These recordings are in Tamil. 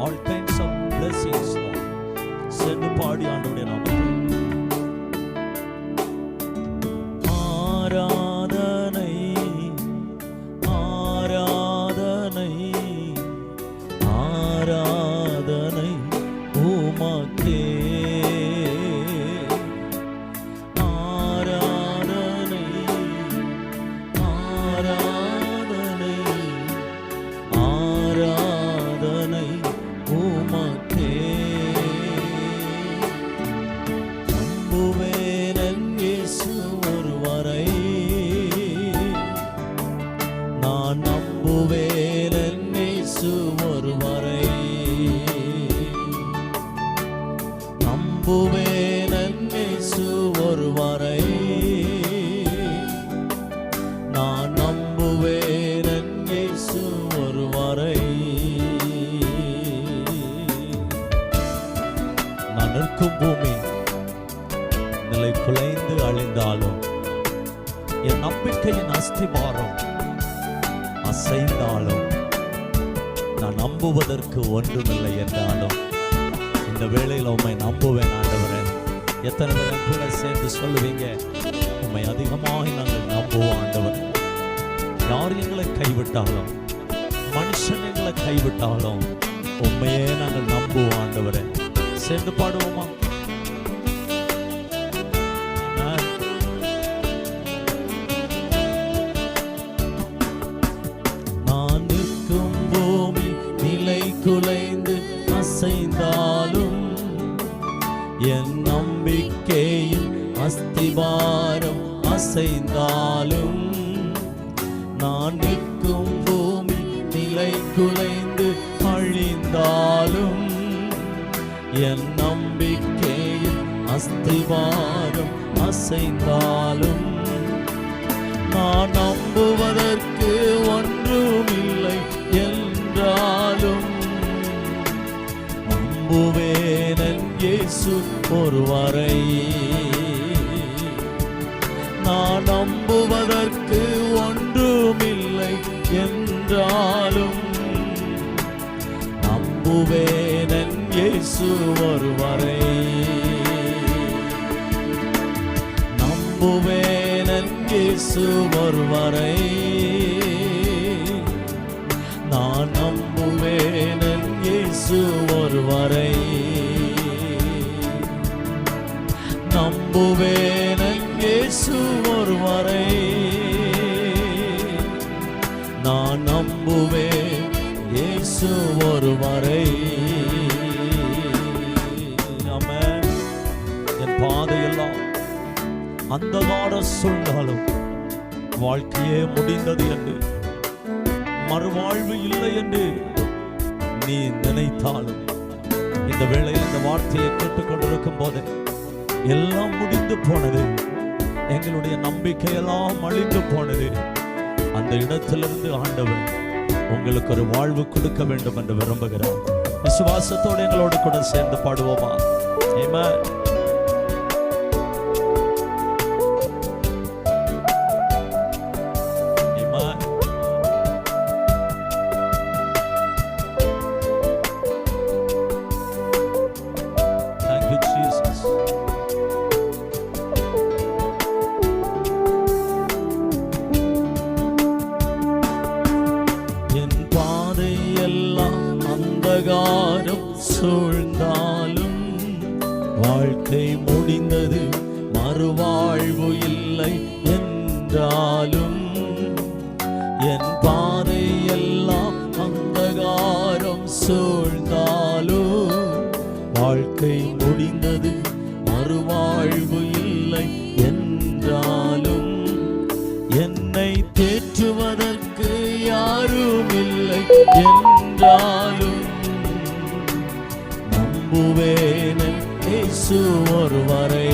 all kinds of blessings, Lord. சென்று பாடி ஆண்டவருடைய நாமத்தை ஆராதனை ஆராதனை ஆராதனை உமக்கே ஆராதனை ஆராதனை ஆராதனை உமக்கே நம்புவேன் என் இயேசு ஒருவரை நான் நம்புவேன் என் இயேசு ஒருவரை நம்புவேன் என் இயேசு ஒருவரை நான் நம்புவேன் என் இயேசு ஒருவரை நான் நிற்கும் பூமி நிலை குலைந்து அழிந்தாலும் என் நம்பிக்கையின் அஸ்திபாரம் அசைந்தாலும் நான் நம்புவதற்கு ஒன்றுமில்லை என்றாலும் இந்த வேளையில் உம்மை நம்புவேன் ஆண்டவரே. எத்தனை பேர் கூட சேர்ந்து சொல்லுவீங்க, உம்மை அதிகமாக நாங்கள் நம்புவோம் ஆண்டவர். யார் எங்களை கைவிட்டாலும், மனுஷன் எங்களை கைவிட்டாலும் உண்மையே நாங்கள் நம்புவோம் ஆண்டவரே. சேர்ந்து பாடுவோமா? நான் நிற்கும் பூமி நிலை குலைந்து அசைந்தாலும் என் நம்பிக்கையின் அஸ்திபாரம் அசைந்தாலும் நான் நிற்கும் பூமி நிலை குலைந்து அழிந்தாலும் என் நம்பிக்கையின் அஸ்திபாரம் அசைந்தாலும் நான் நம்புவதற்கு ஒன்றுமில்லை என்றாலும் நம்புவேன் என் இயேசு ஒருவரை நான் நம்புவதற்கு ஒன்றுமில்லை என்றாலும் நம்புவேன் என் இயேசு ஒருவரை நம்புவேன் என் இயேசு ஒருவரை நான் நம்புவேன் என் இயேசு ஒருவரை நம்புவேன் என் இயேசு ஒருவரை நான் நம்புவேன் இயேசு ஒருவரை. ஆமென். என் பாதையெல்லாம் அந்தகார சூழ்ந்தாலும் வாழ்க்கையே முடிந்தது என்று, மறுவாழ்வு இல்லை என்று நீ நினைத்தாலும் இந்த வேளையில் இந்த வார்த்தையை கேட்டுக்கொண்டிருக்கும் போது எல்லாம் முடிந்து போனது, எங்களுடைய நம்பிக்கையெல்லாம் அழிந்து போனது, அந்த இடத்திலிருந்து ஆண்டவர் உங்களுக்கு ஒரு வாழ்வு கொடுக்க வேண்டும் என்று விரும்புகிறார். விசுவாசத்தோடு எங்களோடு கூட சேர்ந்து பாடுவோமா? ஆமென். அந்தகாரம் சூழ்ந்தாலும் வாழ்க்கை முடிந்தது, மறுவாழ்வு இல்லை என்றாலும் என் பாதை எல்லாம் அந்தகாரம் சூழ்ந்தாலும் வாழ்க்கை முடிந்தது, மறுவாழ்வு இல்லை என்றாலும் என்னை தேற்றுவதற்கு யாரும் இல்லை என்றாலும் நம்புவேன் இயேசு ஒருவரை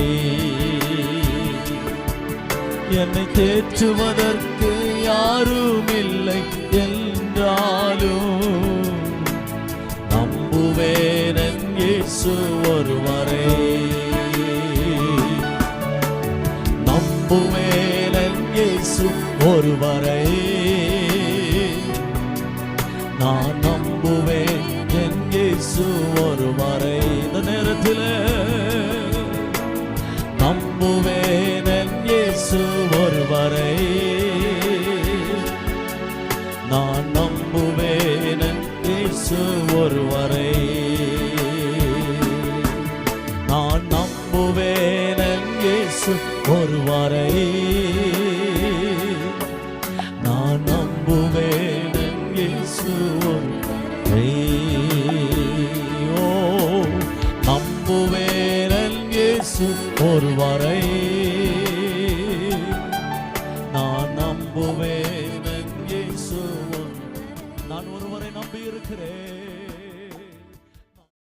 என்னை தேற்றுவதற்கு யாரும் இல்லை என்றாலும் நம்புவேன் இயேசு ஒருவரை நம்புவேன் இயேசு ஒருவரை நான் நம்புவேன் உலகத்திலே நம்புவேன் என் இயேசு ஒருவரை. நான் நம்புவேன் என் இயேசு ஒருவரை. நான் நம்புவேன் என் இயேசு ஒருவரை.